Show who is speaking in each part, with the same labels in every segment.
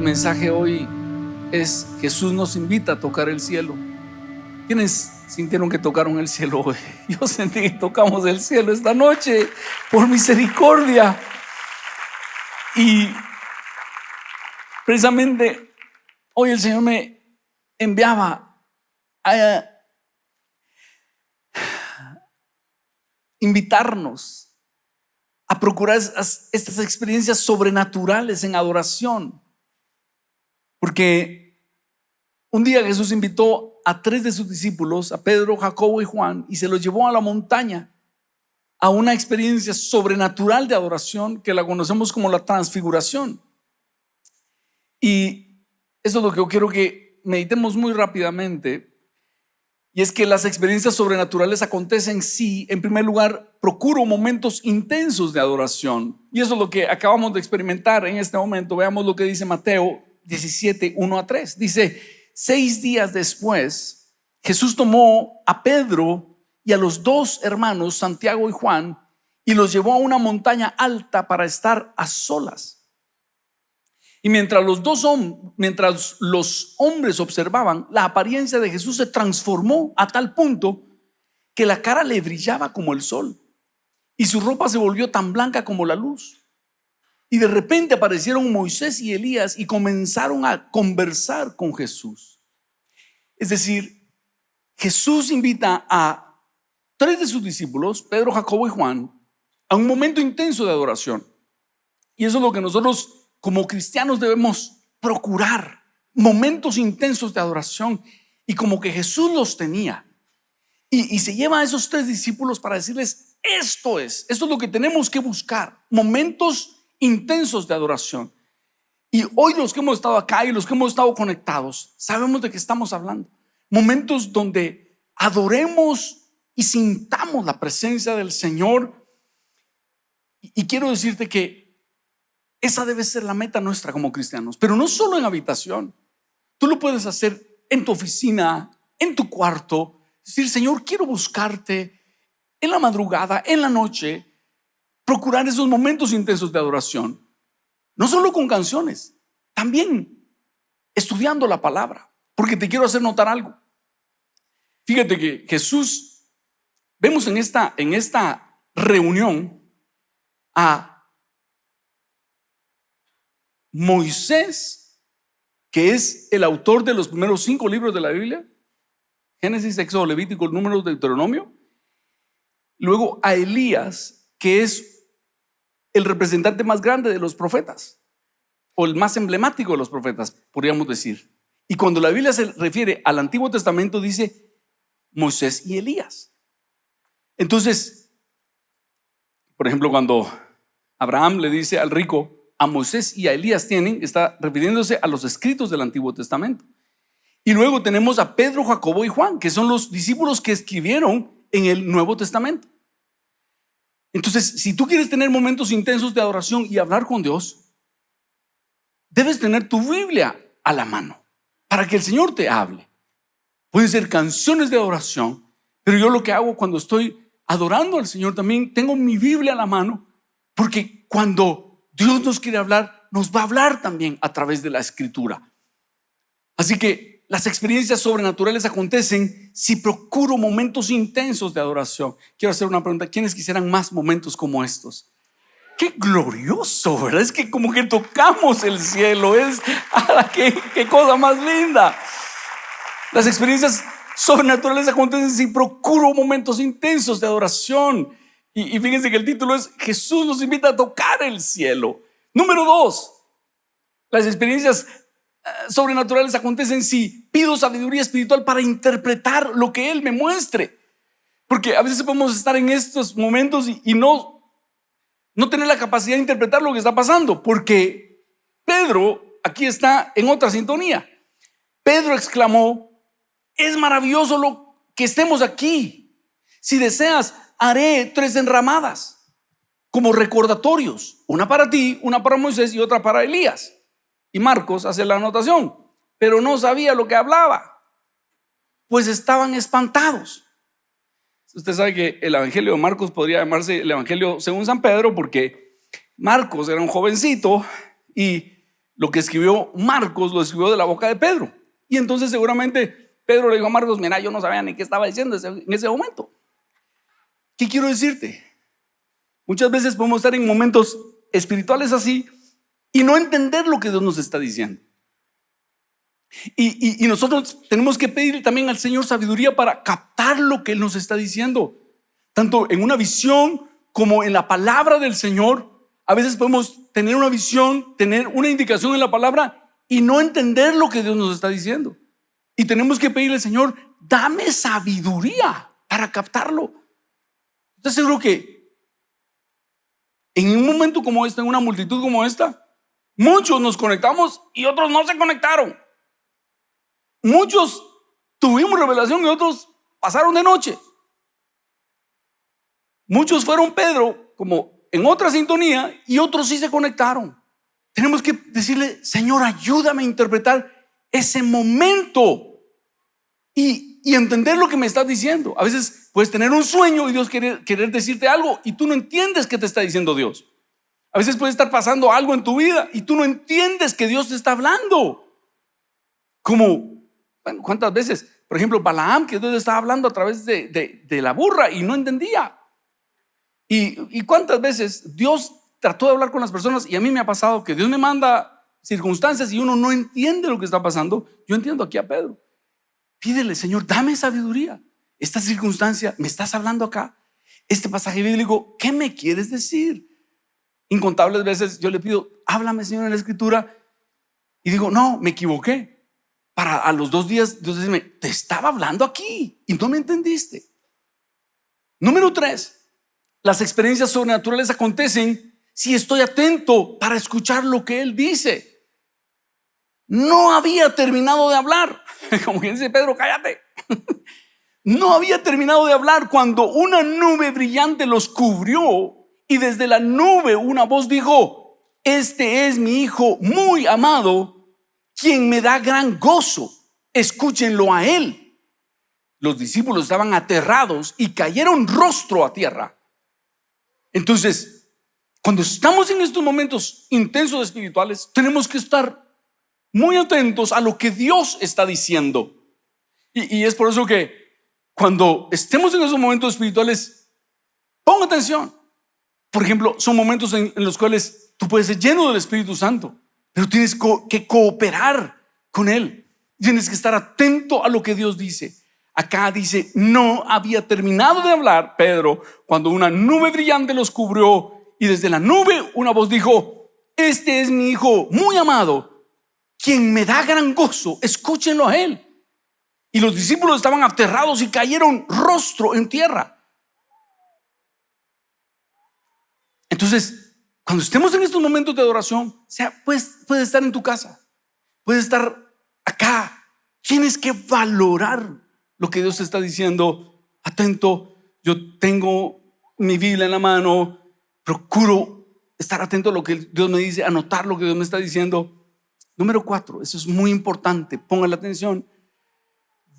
Speaker 1: mensaje hoy es: Jesús nos invita a tocar el cielo. ¿Quiénes sintieron que tocaron el cielo hoy? Yo sentí que tocamos el cielo esta noche por misericordia. Y precisamente hoy el Señor me enviaba a invitarnos a procurar estas experiencias sobrenaturales en adoración. Porque un día Jesús invitó a 3 de sus discípulos, a Pedro, Jacobo y Juan, y se los llevó a la montaña a una experiencia sobrenatural de adoración que la conocemos como la transfiguración. Y eso es lo que yo quiero que meditemos muy rápidamente. Y es que las experiencias sobrenaturales acontecen si, en primer lugar, procuro momentos intensos de adoración. Y eso es lo que acabamos de experimentar en este momento. Veamos lo que dice Mateo 17, 1-3. Dice: 6 días después, Jesús tomó a Pedro y a los 2 hermanos, Santiago y Juan, y los llevó a una montaña alta para estar a solas. Y mientras los hombres observaban, la apariencia de Jesús se transformó a tal punto que la cara le brillaba como el sol y su ropa se volvió tan blanca como la luz. Y de repente aparecieron Moisés y Elías y comenzaron a conversar con Jesús. Es decir, Jesús invita a 3 de sus discípulos, Pedro, Jacobo y Juan, a un momento intenso de adoración. Y eso es lo que nosotros como cristianos debemos procurar: momentos intensos de adoración. Y como que Jesús los tenía, y se lleva a esos 3 discípulos para decirles: esto es lo que tenemos que buscar, momentos intensos de adoración. Y hoy los que hemos estado acá y los que hemos estado conectados sabemos de qué estamos hablando. Momentos donde adoremos y sintamos la presencia del Señor. Y quiero decirte que esa debe ser la meta nuestra como cristianos, pero no solo en habitación. Tú lo puedes hacer en tu oficina, en tu cuarto. Decir: Señor, quiero buscarte en la madrugada, en la noche. Procurar esos momentos intensos de adoración, no solo con canciones, también estudiando la palabra. Porque te quiero hacer notar algo. Fíjate que Jesús, vemos en esta reunión a Moisés, que es el autor de los primeros 5 libros de la Biblia: Génesis, Éxodo, Levítico, Números, Deuteronomio. Luego a Elías, que es el representante más grande de los profetas, o el más emblemático de los profetas, podríamos decir. Y cuando la Biblia se refiere al Antiguo Testamento, dice Moisés y Elías. Entonces, por ejemplo, cuando Abraham le dice al rico: a Moisés y a Elías tienen, está refiriéndose a los escritos del Antiguo Testamento. Y luego tenemos a Pedro, Jacobo y Juan, que son los discípulos que escribieron en el Nuevo Testamento. Entonces, si tú quieres tener momentos intensos de adoración y hablar con Dios, debes tener tu Biblia a la mano para que el Señor te hable. Pueden ser canciones de adoración, pero yo lo que hago cuando estoy adorando al Señor, también tengo mi Biblia a la mano, porque cuando Dios nos quiere hablar, nos va a hablar también a través de la Escritura. Así que las experiencias sobrenaturales acontecen si procuro momentos intensos de adoración. Quiero hacer una pregunta: ¿quiénes quisieran más momentos como estos? ¡Qué glorioso!, ¿verdad? Es que como que tocamos el cielo. ¡Qué cosa más linda! Las experiencias sobrenaturales acontecen si procuro momentos intensos de adoración. Y fíjense que el título es: Jesús nos invita a tocar el cielo. Número 2, las experiencias sobrenaturales acontecen si pido sabiduría espiritual para interpretar lo que Él me muestre. Porque a veces podemos estar en estos momentos y no tener la capacidad de interpretar lo que está pasando, porque Pedro aquí está en otra sintonía. Pedro exclamó: es maravilloso lo que estemos aquí. Si deseas, haré 3 enramadas como recordatorios, una para ti, una para Moisés y otra para Elías. Y Marcos hace la anotación: pero no sabía lo que hablaba, pues estaban espantados. Usted sabe que el Evangelio de Marcos podría llamarse el Evangelio según San Pedro, porque Marcos era un jovencito y lo que escribió Marcos lo escribió de la boca de Pedro. Y entonces seguramente Pedro le dijo a Marcos: mira, yo no sabía ni qué estaba diciendo en ese momento. ¿Qué quiero decirte? Muchas veces podemos estar en momentos espirituales así y no entender lo que Dios nos está diciendo. Y nosotros tenemos que pedir también al Señor sabiduría para captar lo que Él nos está diciendo, tanto en una visión como en la palabra del Señor. A veces podemos tener una visión, tener una indicación en la palabra y no entender lo que Dios nos está diciendo. Y tenemos que pedirle al Señor: dame sabiduría para captarlo. Estoy seguro que en un momento como este, en una multitud como esta, muchos nos conectamos y otros no se conectaron. Muchos tuvimos revelación y otros pasaron de noche. Muchos fueron Pedro, como en otra sintonía, y otros sí se conectaron. Tenemos que decirle: Señor, ayúdame a interpretar ese momento y entender lo que me estás diciendo. A veces puedes tener un sueño y Dios querer decirte algo y tú no entiendes qué te está diciendo Dios. A veces puede estar pasando algo en tu vida y tú no entiendes que Dios te está hablando. Como, bueno, ¿cuántas veces? Por ejemplo, Balaam, que Dios estaba hablando a través de la burra y no entendía. Y cuántas veces Dios trató de hablar con las personas, y a mí me ha pasado que Dios me manda circunstancias y uno no entiende lo que está pasando. Yo entiendo aquí a Pedro. Pídele: Señor, dame sabiduría. Esta circunstancia, me estás hablando acá, este pasaje bíblico, ¿qué me quieres decir? Incontables veces yo le pido: háblame, Señor, en la escritura, y digo: no, me equivoqué. Para a los 2 días Dios dice: te estaba hablando aquí y no me entendiste. Número 3, las experiencias sobrenaturales acontecen si estoy atento para escuchar lo que Él dice. No había terminado de hablar, como quien dice: Pedro, cállate. No había terminado de hablar cuando una nube brillante los cubrió, y desde la nube una voz dijo: este es mi Hijo muy amado, quien me da gran gozo, escúchenlo a Él. Los discípulos estaban aterrados y cayeron rostro a tierra. Entonces, cuando estamos en estos momentos intensos espirituales, tenemos que estar muy atentos a lo que Dios está diciendo. Y es por eso que cuando estemos en esos momentos espirituales, ponga atención. Por ejemplo, son momentos en los cuales tú puedes ser lleno del Espíritu Santo, pero tienes que cooperar con Él. Tienes que estar atento a lo que Dios dice. Acá dice: no había terminado de hablar Pedro cuando una nube brillante los cubrió, y desde la nube una voz dijo: este es mi Hijo muy amado, quien me da gran gozo, escúchenlo a Él. Y los discípulos estaban aterrados y cayeron rostro en tierra. Entonces, cuando estemos en estos momentos de adoración, puedes estar en tu casa, puedes estar acá, tienes que valorar lo que Dios te está diciendo. Atento. Yo tengo mi Biblia en la mano, procuro estar atento a lo que Dios me dice, anotar lo que Dios me está diciendo. Número 4, eso es muy importante, pongan la atención.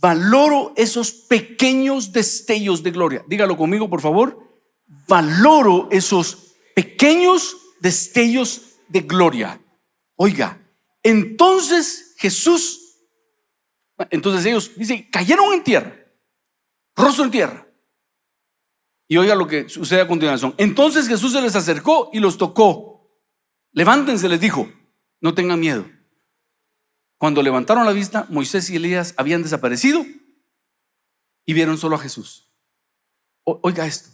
Speaker 1: Valoro esos pequeños destellos de gloria. Dígalo conmigo, por favor. Valoro esos pequeños destellos de gloria. Oiga, entonces ellos, dice, cayeron en tierra, rostro en tierra. Y oiga lo que sucede a continuación. Entonces Jesús se les acercó y los tocó. Levántense, les dijo, no tengan miedo. Cuando levantaron la vista, Moisés y Elías habían desaparecido y vieron solo a Jesús. Oiga esto.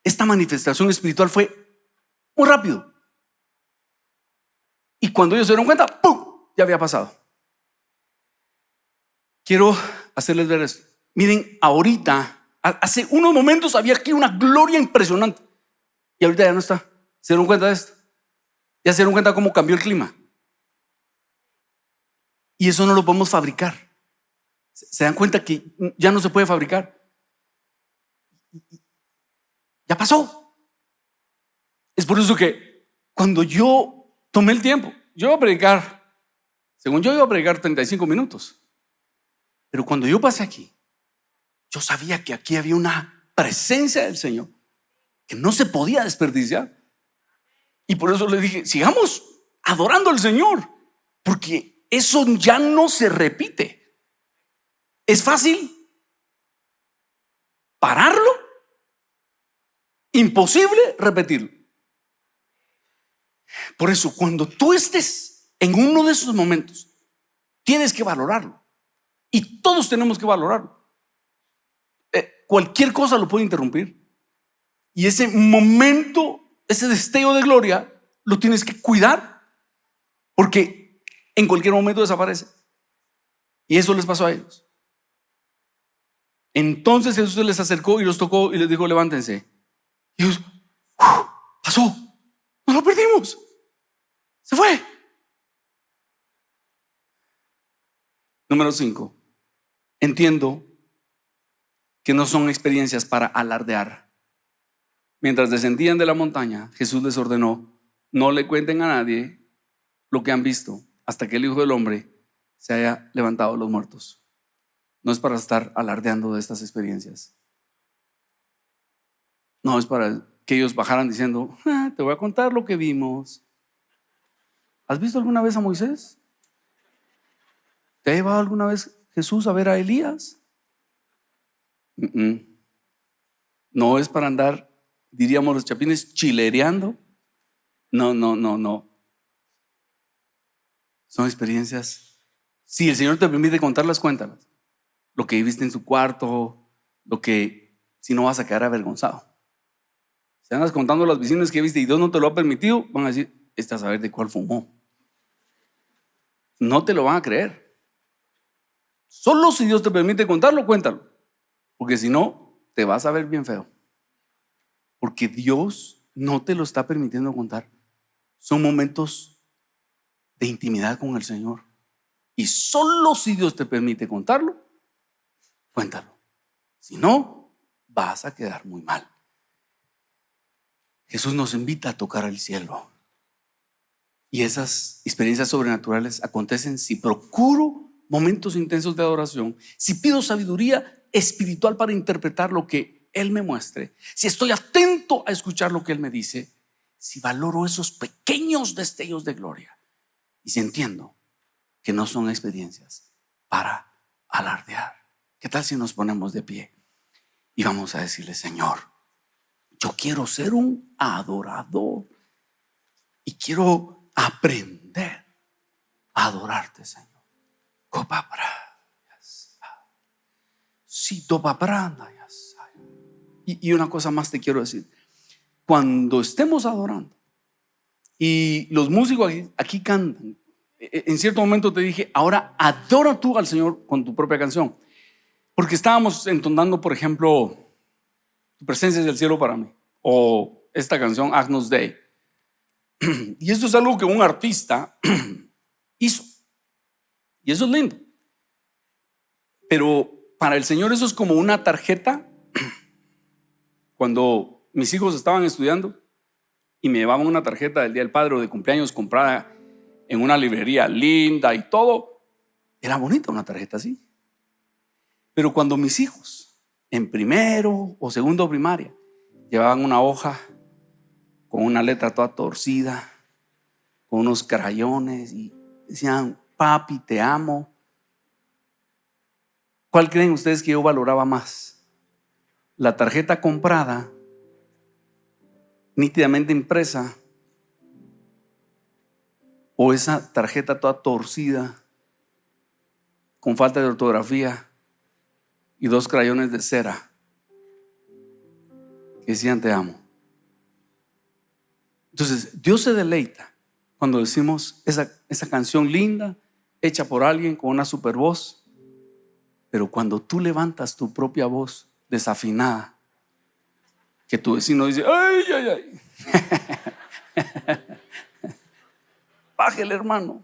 Speaker 1: Esta manifestación espiritual fue muy rápido. Y cuando ellos se dieron cuenta, ¡pum!, ya había pasado. Quiero hacerles ver esto. Miren, ahorita, hace unos momentos había aquí una gloria impresionante y ahorita ya no está. ¿Se dieron cuenta de esto? Ya se dieron cuenta cómo cambió el clima. Y eso no lo podemos fabricar. ¿Se dan cuenta que ya no se puede fabricar? Ya pasó. Es por eso que cuando yo tomé el tiempo, yo iba a predicar, según yo iba a predicar 35 minutos. Pero cuando yo pasé aquí, yo sabía que aquí había una presencia del Señor que no se podía desperdiciar. Y por eso le dije, sigamos adorando al Señor, porque eso ya no se repite. Es fácil pararlo, imposible repetirlo. Por eso, cuando tú estés en uno de esos momentos, tienes que valorarlo. Y todos tenemos que valorarlo. Cualquier cosa lo puede interrumpir. Y ese momento, ese destello de gloria, lo tienes que cuidar, porque en cualquier momento desaparece. Y eso les pasó a ellos. Entonces Jesús se les acercó y los tocó y les dijo: levántense. Y ellos: pasó, nos lo perdimos, se fue. Número 5. Entiendo que no son experiencias para alardear. Mientras descendían de la montaña, Jesús les ordenó: no le cuenten a nadie lo que han visto hasta que el Hijo del Hombre se haya levantado de los muertos. No es para estar alardeando de estas experiencias. No es para que ellos bajaran diciendo: te voy a contar lo que vimos. ¿Has visto alguna vez a Moisés? ¿Te ha llevado alguna vez Jesús a ver a Elías? No es para andar, diríamos los chapines, chilereando. No. Son experiencias. Si el Señor te permite contarlas, cuéntalas. Lo que viviste en su cuarto, si no vas a quedar avergonzado. Si andas contando las visiones que viste y Dios no te lo ha permitido, van a decir: este a saber de cuál fumó. No te lo van a creer. Solo si Dios te permite contarlo, cuéntalo. Porque si no, te vas a ver bien feo. Porque Dios no te lo está permitiendo contar. Son momentos de intimidad con el Señor. Y solo si Dios te permite contarlo, cuéntalo. Si no, vas a quedar muy mal. Jesús nos invita a tocar el cielo. Y esas experiencias sobrenaturales acontecen si procuro momentos intensos de adoración, si pido sabiduría espiritual para interpretar lo que Él me muestre, si estoy atento a escuchar lo que Él me dice, si valoro esos pequeños destellos de gloria y si entiendo que no son experiencias para alardear. ¿Qué tal si nos ponemos de pie y vamos a decirle: Señor, yo quiero ser un adorador y quiero aprender a adorarte, Señor? Y una cosa más te quiero decir: cuando estemos adorando y los músicos aquí cantan, en cierto momento te dije: ahora adora tú al Señor con tu propia canción, porque estábamos entonando, por ejemplo, Tu presencia es el cielo para mí, o esta canción Agnus Dei. Y esto es algo que un artista hizo, y eso es lindo. Pero para el Señor eso es como una tarjeta. Cuando mis hijos estaban estudiando y me llevaban una tarjeta del Día del Padre o de cumpleaños comprada en una librería linda y todo, era bonita una tarjeta así. Pero cuando mis hijos en primero o segundo primaria llevaban una hoja con una letra toda torcida, con unos crayones, y decían: papi, te amo, ¿cuál creen ustedes que yo valoraba más? ¿La tarjeta comprada, nítidamente impresa, o esa tarjeta toda torcida, con falta de ortografía y 2 crayones de cera que decían te amo? Entonces Dios se deleita cuando decimos esa canción linda, hecha por alguien con una super voz. Pero cuando tú levantas tu propia voz desafinada, que tu vecino dice: ay. Bájale, hermano.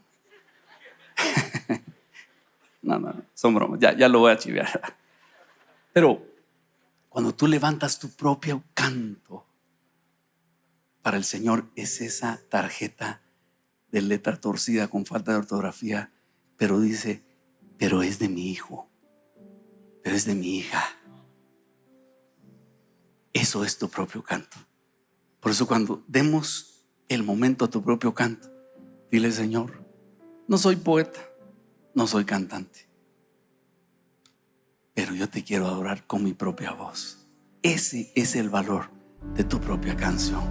Speaker 1: No, son bromas, ya lo voy a chivear. Pero cuando tú levantas tu propio canto, para el Señor es esa tarjeta de letra torcida con falta de ortografía, pero dice: pero es de mi hijo, pero es de mi hija. Eso es tu propio canto. Por eso cuando demos el momento a tu propio canto, Dile: Señor, no soy poeta, no soy cantante, pero yo te quiero adorar con mi propia voz. Ese es el valor de tu propia canción.